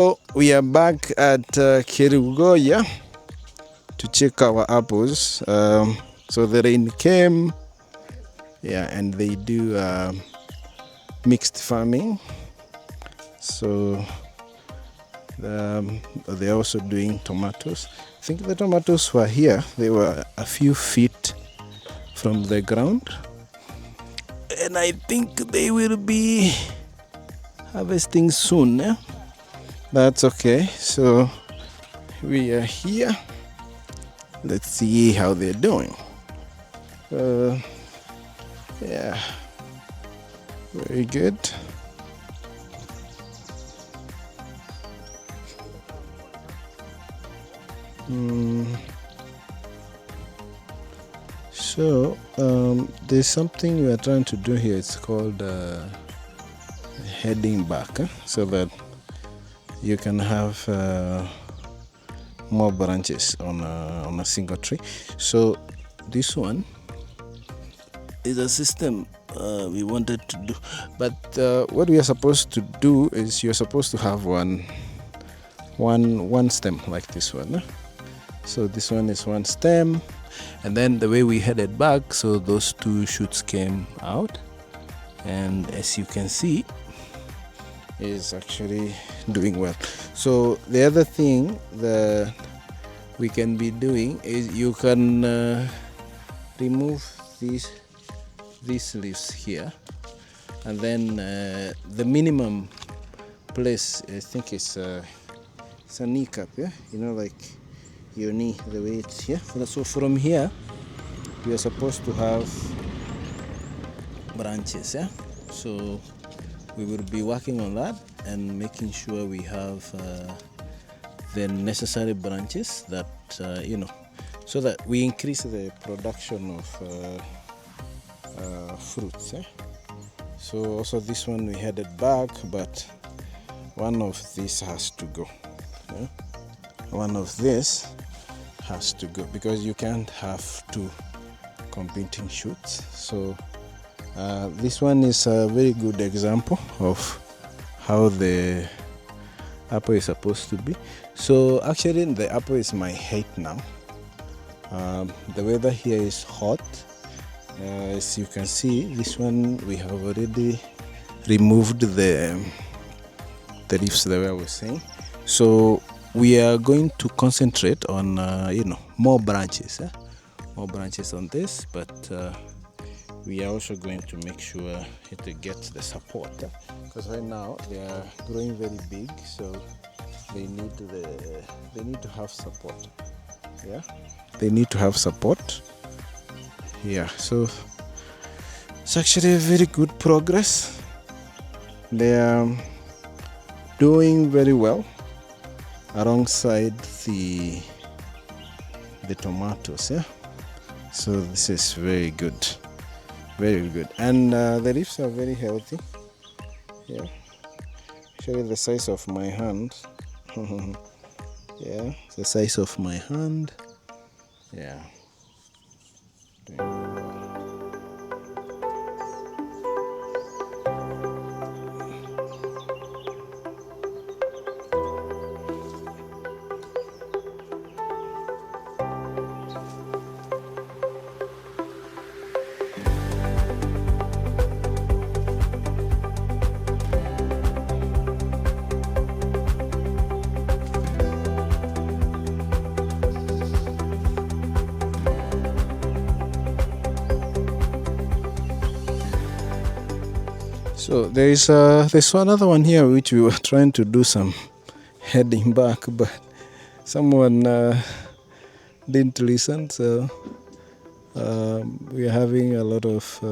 So we are back at Kirugoya to check our apples. So the rain came, yeah, and they do mixed farming. So they're also doing tomatoes. I think the tomatoes were here. They were a few feet from the ground, and I think they will be harvesting soon. Eh? That's okay. So we are here. Let's see how they're doing. Yeah, very good. So there's something we are trying to do here. It's called heading back, so that you can have more branches on a single tree. So this one is a system we wanted to do, but what we are supposed to do is you're supposed to have one stem like this one. So this one is one stem, and then the way we headed back, so those two shoots came out, and as you can see, is actually doing well. So the other thing that we can be doing is you can remove these leaves here, and then the minimum place, I think it's a kneecap, yeah, like your knee, the way it's here. So from here we are supposed to have branches, yeah. So we will be working on that and making sure we have the necessary branches that so that we increase the production of fruits. So also this one we headed back, but one of these has to go. One of this has to go because you can't have two competing shoots. So this one is a very good example of how the apple is supposed to be. So actually the apple is my height now. The weather here is hot. As you can see, this one we have already removed the leaves, the way I was saying. So we are going to concentrate on more branches, more branches on this, but we are also going to make sure it gets the support, because right now they are growing very big, so they need to have support. Yeah, they need to have support. Yeah, so it's actually a very good progress. They are doing very well alongside the tomatoes. Yeah, so this is very good, very good, and the leaves are very healthy. Yeah, actually the size of my hand. Yeah, the size of my hand. Yeah. So there's another one here which we were trying to do some heading back, but someone didn't listen. So we are having a lot of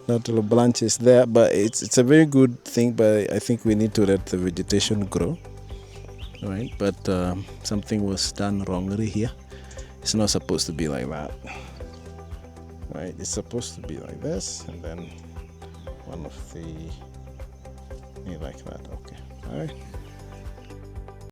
lateral branches there, but it's a very good thing. But I think we need to let the vegetation grow, right? But something was done wrongly here. It's not supposed to be like that, right? It's supposed to be like this, and then one of the like that. Okay, all right.